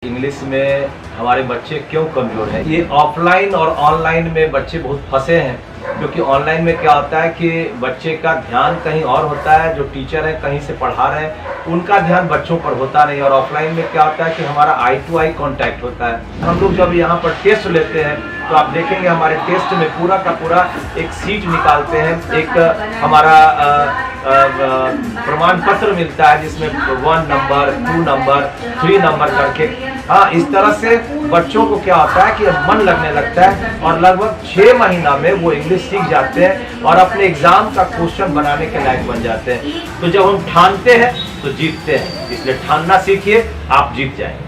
English में हमारे बच्चे क्यों कमज़ोर हैं। ये ऑफलाइन और ऑनलाइन में बच्चे बहुत फंसे हैं, क्योंकि ऑनलाइन में क्या होता है कि बच्चे का ध्यान कहीं और होता है, जो टीचर है कहीं से पढ़ा रहे हैं उनका ध्यान बच्चों पर होता नहीं। और ऑफलाइन में क्या होता है कि हमारा आई टू आई कांटेक्ट होता है। हम लोग जब यहाँ पर टेस्ट लेते हैं तो आप देखेंगे हमारे टेस्ट में पूरा का पूरा एक सीट निकालते हैं, एक हमारा प्रमाण पत्र मिलता है जिसमें 1 नंबर 2 नंबर 3 नंबर करके। हाँ, इस तरह से बच्चों को क्या होता है कि मन लगने लगता है और लगभग 6 महीना में वो इंग्लिश सीख जाते हैं और अपने एग्जाम का क्वेश्चन बनाने के लायक बन जाते हैं। तो जब हम ठानते हैं तो जीतते हैं, इसलिए ठानना सीखिए, आप जीत जाएंगे।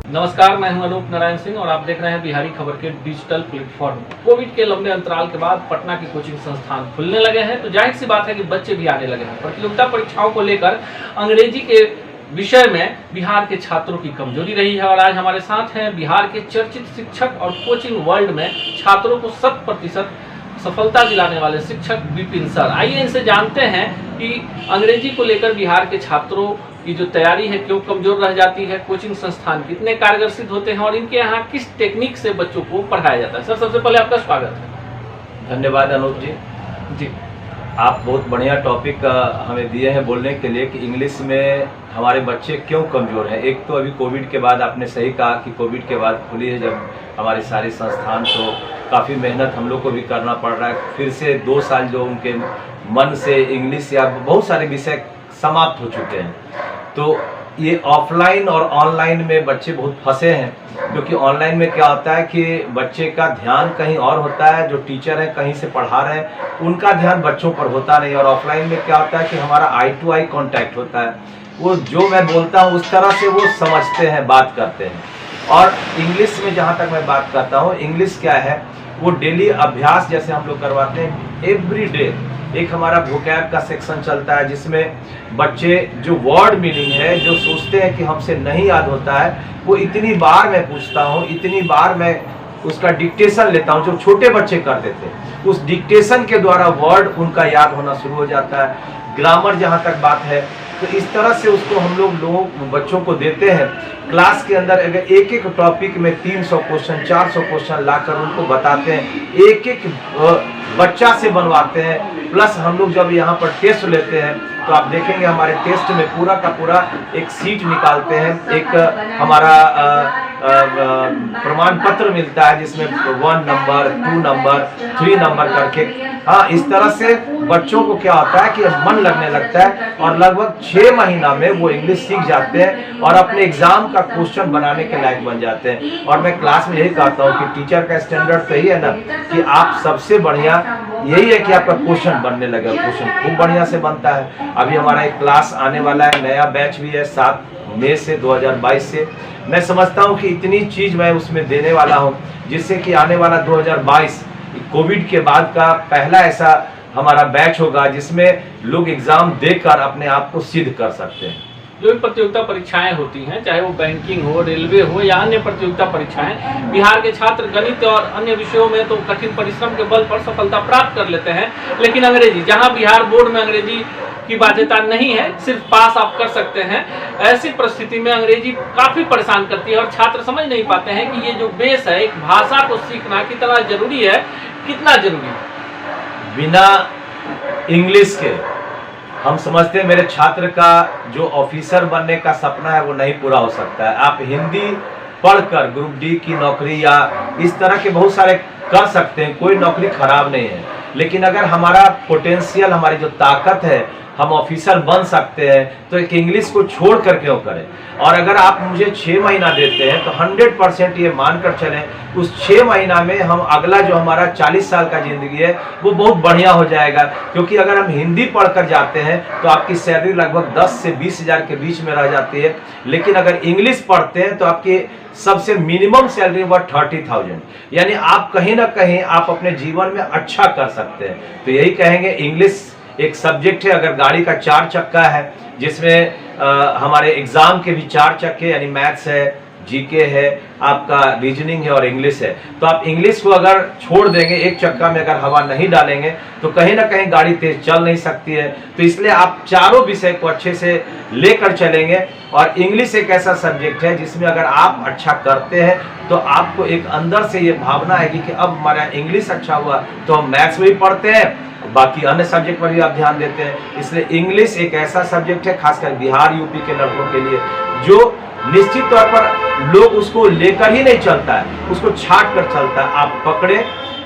नमस्कार, मैं हूं अनूप नारायण सिंह और आप देख रहे हैं बिहारी खबर के डिजिटल प्लेटफॉर्म। कोविड के लंबे अंतराल के बाद पटना के कोचिंग संस्थान खुलने लगे हैं, तो जाहिर सी बात है कि बच्चे भी आने लगे हैं। प्रतियोगिता परीक्षाओं को लेकर अंग्रेजी के विषय में बिहार के छात्रों की कमजोरी रही है और आज हमारे साथ हैं बिहार के चर्चित शिक्षक और कोचिंग वर्ल्ड में छात्रों को 100% सफलता दिलाने वाले शिक्षक विपिन सर। आइए इनसे जानते हैं कि अंग्रेजी को लेकर बिहार के छात्रों की जो तैयारी है क्यों कमजोर रह जाती है, कोचिंग संस्थान कितने कारगर सिद्ध होते हैं और इनके यहाँ किस टेक्निक से बच्चों को पढ़ाया जाता है। सर, सबसे पहले आपका स्वागत है। धन्यवाद अनूप जी। जी, आप बहुत बढ़िया टॉपिक हमें दिए हैं बोलने के लिए कि इंग्लिश में हमारे बच्चे क्यों कमज़ोर हैं। एक तो अभी कोविड के बाद आपने सही कहा कि कोविड के बाद खुली है जब हमारे सारे संस्थान, तो काफ़ी मेहनत हम लोग को भी करना पड़ रहा है। फिर से 2 साल जो उनके मन से इंग्लिश या बहुत सारे विषय समाप्त हो चुके हैं। तो ये ऑफलाइन और ऑनलाइन में बच्चे बहुत फंसे हैं, क्योंकि ऑनलाइन में क्या होता है कि बच्चे का ध्यान कहीं और होता है, जो टीचर है कहीं से पढ़ा रहे हैं उनका ध्यान बच्चों पर होता नहीं। और ऑफलाइन में क्या होता है कि हमारा आई टू आई कांटेक्ट होता है, वो जो मैं बोलता हूँ उस तरह से वो समझते हैं, बात करते हैं। और इंग्लिश में जहाँ तक मैं बात करता हूँ, इंग्लिश क्या है, वो डेली अभ्यास जैसे हम लोग करवाते हैं। एवरी डे एक हमारा वोकैब का सेक्शन चलता है जिसमें बच्चे जो वर्ड मीनिंग है, जो सोचते हैं कि हमसे नहीं याद होता है, वो इतनी बार मैं पूछता हूँ, इतनी बार मैं उसका डिक्टेशन लेता हूँ। जो छोटे बच्चे करते थे उस डिक्टेशन के द्वारा वर्ड उनका याद होना शुरू हो जाता है। ग्रामर जहाँ तक बात है तो इस तरह से उसको हम लोग बच्चों को देते हैं। क्लास के अंदर अगर एक एक टॉपिक में 300 क्वेश्चन 400 क्वेश्चन लाकर उनको बताते हैं, एक एक बच्चा से बनवाते हैं। प्लस हम लोग जब यहाँ पर टेस्ट लेते हैं तो आप देखेंगे हमारे टेस्ट में पूरा का पूरा एक सीट निकालते हैं, एक हमारा प्रमाण पत्र मिलता है जिसमें 1 नंबर 2 नंबर 3 नंबर करके। हाँ, इस तरह से बच्चों को क्या होता है कि मन लगने लगता है और लगभग 6 महीना में वो इंग्लिश सीख जाते हैं और अपने एग्जाम का क्वेश्चन बनाने के लायक बन जाते हैं। और मैं क्लास में यही कहता हूँ कि टीचर का स्टैंडर्ड तो यही है ना कि आप सबसे बढ़िया यही है कि आपका क्वेश्चन बनने लगे। क्वेश्चन खूब बढ़िया से बनता है। अभी हमारा एक क्लास आने वाला है, नया बैच भी है 7 मई से 2022 से। मैं समझता हूँ कि इतनी चीज़ मैं उसमें देने वाला हूँ जिससे कि आने वाला 2022 कोविड के बाद का पहला ऐसा हमारा बैच होगा जिसमें लोग एग्जाम देकर अपने आप को सिद्ध कर सकते हैं। जो भी प्रतियोगिता परीक्षाएं होती हैं, चाहे वो बैंकिंग हो, रेलवे हो या अन्य प्रतियोगिता परीक्षाएं, बिहार के छात्र गणित और अन्य विषयों में तो कठिन परिश्रम के बल पर सफलता प्राप्त कर लेते हैं। लेकिन अंग्रेजी, जहां बिहार बोर्ड में अंग्रेजी की बाध्यता नहीं है, सिर्फ पास आप कर सकते हैं, ऐसी परिस्थिति में अंग्रेजी काफी परेशान करती है और छात्र समझ नहीं पाते हैं कि ये जो बेस है, एक भाषा को सीखना कितना जरूरी है, कितना जरूरी है। बिना इंग्लिश के हम समझते हैं मेरे छात्र का जो ऑफिसर बनने का सपना है वो नहीं पूरा हो सकता है। आप हिंदी पढ़कर ग्रुप डी की नौकरी या इस तरह के बहुत सारे कर सकते हैं, कोई नौकरी खराब नहीं है। लेकिन अगर हमारा पोटेंशियल, हमारी जो ताकत है, हम ऑफिसर बन सकते हैं, तो एक इंग्लिश को छोड़ कर क्यों करें। और अगर आप मुझे 6 महीना देते हैं तो 100% ये मानकर चलें उस 6 महीना में हम अगला जो हमारा 40 साल का ज़िंदगी है वो बहुत बढ़िया हो जाएगा। क्योंकि अगर हम हिंदी पढ़कर जाते हैं तो आपकी सैलरी लगभग 10 से 20 हज़ार के बीच में रह जाती है। लेकिन अगर इंग्लिश पढ़ते हैं तो आपकी सबसे मिनिमम सैलरी वो 30,000, यानी आप कहीं ना कहीं आप अपने जीवन में अच्छा कर सकते हैं। तो यही कहेंगे, इंग्लिश एक सब्जेक्ट है। अगर गाड़ी का 4 चक्का है जिसमें हमारे एग्जाम के भी 4 चक्के यानी मैथ्स है, जीके है, आपका रीजनिंग है और इंग्लिश है। तो आप इंग्लिश को अगर छोड़ देंगे, एक चक्का में अगर हवा नहीं डालेंगे तो कहीं ना कहीं गाड़ी तेज चल नहीं सकती है। तो इसलिए आप चारों विषय को अच्छे से लेकर चलेंगे। और इंग्लिश एक ऐसा सब्जेक्ट है जिसमें अगर आप अच्छा करते हैं तो आपको एक अंदर से ये भावना आएगी कि अब हमारा इंग्लिश अच्छा हुआ तो हम मैथ्स भी पढ़ते हैं, बाकी अन्य सब्जेक्ट पर भी आप ध्यान देते हैं। इसलिए इंग्लिश एक ऐसा सब्जेक्ट है खासकर बिहार यूपी के लड़कों के लिए जो निश्चित तौर पर लोग उसको लेकर ही नहीं चलता है, उसको छाट कर चलता है। आप पकड़े,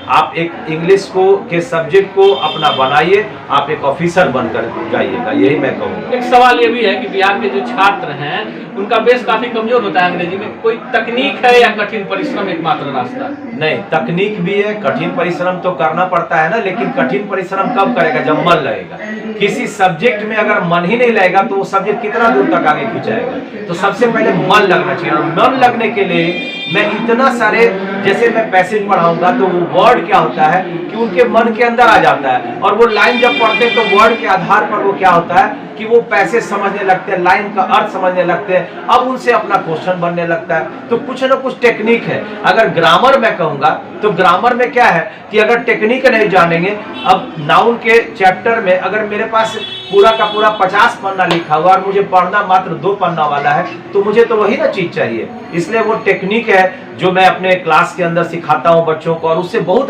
आप एक इंग्लिश को के सब्जेक्ट को अपना बनाइए, आप एक ऑफिसर बनकर जाइएगा, यही मैं कहूँगा। एक सवाल ये भी है कि बिहार के जो छात्र हैं उनका बेस काफी कमजोर होता है अंग्रेजी में, कोई तकनीक है या कठिन परिश्रम एकमात्र रास्ता है? नहीं, तकनीक भी है, कठिन परिश्रम तो करना पड़ता है ना, लेकिन कठिन परिश्रम कब करेगा? जब मन लगेगा। किसी सब्जेक्ट में अगर मन ही नहीं लगेगा तो वो सब्जेक्ट कितना दूर तक आगे खिंचाएगा? तो सबसे पहले मन लगना चाहिए। और मन लगने के लिए मैं इतना सारे, जैसे मैं पैसेज पढ़ाऊंगा तो वो वर्ड क्या होता है कि उनके मन के अंदर आ जाता है, और वो लाइन जब पढ़ते हैं तो वर्ड के आधार पर वो क्या होता है कि वो पैसेज समझने लगते हैं, लाइन का अर्थ समझने लगते हैं, अब उनसे अपना क्वेश्चन बनने लगता है। तो कुछ ना कुछ टेक्निक है। अगर ग्रामर मैं कहूंगा तो ग्रामर में क्या है कि अगर टेक्निक नहीं जानेंगे, अब नाउन के चैप्टर में अगर मेरे पास पूरा का पूरा 50 पन्ना लिखा हुआ और मुझे पढ़ना मात्र 2 पन्ना वाला है तो मुझे तो वही ना चीज चाहिए। इसलिए वो टेक्निक है जो मैं अपने क्लास के अंदर सिखाता हूं बच्चों को, और उससे बहुत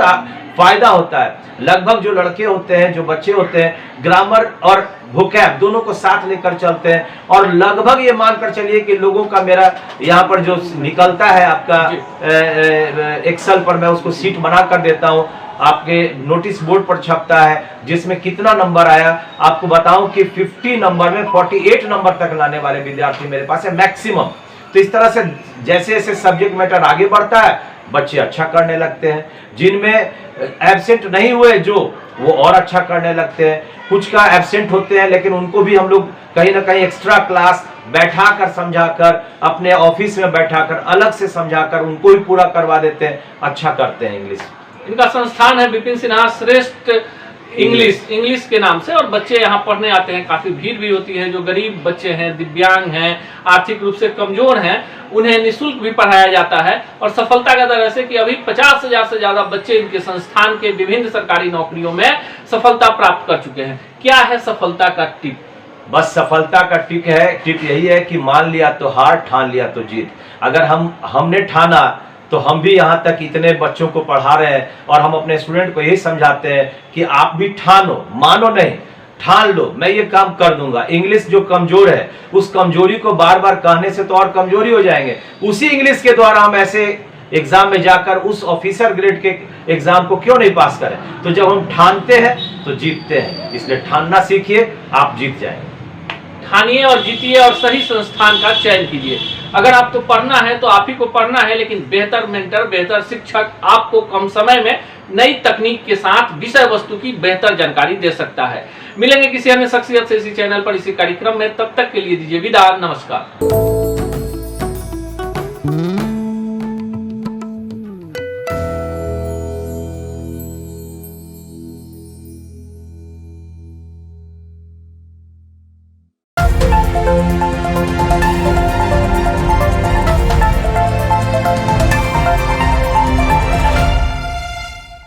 फायदा होता है। लगभग जो लड़के होते हैं, जो बच्चे होते हैं, ग्रामर और वोकैब दोनों को साथ लेकर चलते हैं, और लगभग ये मानकर चलिए कि लोगों का मेरा यहाँ पर जो निकलता है आपका एक्सेल पर, मैं उसको सीट बना कर देता हूँ, आपके नोटिस बोर्ड पर छपता है जिसमें कितना नंबर आया। आपको बताऊं कि 50 नंबर में 48 नंबर तक लाने वाले विद्यार्थी मेरे पास है मैक्सिमम। तो इस तरह से जैसे जैसे सब्जेक्ट मैटर आगे बढ़ता है बच्चे अच्छा करने लगते हैं। जिनमें एब्सेंट नहीं हुए जो, वो और अच्छा करने लगते हैं। कुछ का एब्सेंट होते हैं लेकिन उनको भी हम लोग कहीं ना कहीं एक्स्ट्रा क्लास बैठाकर समझाकर, अपने ऑफिस में बैठाकर अलग से समझाकर उनको भी पूरा करवा देते हैं, अच्छा करते हैं इंग्लिश। इनका संस्थान है विपिन सिन्हा श्रेष्ठ इंग्लिश के नाम से, और बच्चे यहाँ पढ़ने आते हैं। काफी भीड़ भी होती है। जो गरीब बच्चे हैं, दिव्यांग हैं, आर्थिक रूप से कमजोर हैं, उन्हें निःशुल्क भी पढ़ाया जाता है। और सफलता का दर ऐसे कि अभी 50,000 से ज्यादा बच्चे इनके संस्थान के विभिन्न सरकारी नौकरियों में सफलता प्राप्त कर चुके हैं। क्या है सफलता का टिप? बस सफलता का टिप यही है कि मान लिया तो हार, ठान लिया तो जीत। अगर हमने ठाना तो हम भी यहाँ तक इतने बच्चों को पढ़ा रहे हैं, और हम अपने स्टूडेंट को यही समझाते हैं कि आप भी ठानो, मानो नहीं, ठान लो, मैं ये काम कर दूंगा। इंग्लिश जो कमजोर है, उस कमजोरी को बार बार कहने से तो और कमजोरी हो जाएंगे। उसी इंग्लिश के द्वारा हम ऐसे एग्जाम में जाकर उस ऑफिसर ग्रेड के एग्जाम को क्यों नहीं पास करें? तो जब हम ठानते हैं तो जीतते हैं। इसलिए ठानना सीखिए, आप जीत जाएंगे। ठानिए और जीतिए, और सही संस्थान का चयन कीजिए। अगर आपको पढ़ना है तो आप ही को पढ़ना है, लेकिन बेहतर मेंटर, बेहतर शिक्षक आपको कम समय में नई तकनीक के साथ विषय वस्तु की बेहतर जानकारी दे सकता है। मिलेंगे किसी अन्य शख्सियत से इसी चैनल पर, इसी कार्यक्रम में। तब तक के लिए दीजिए विदा। नमस्कार।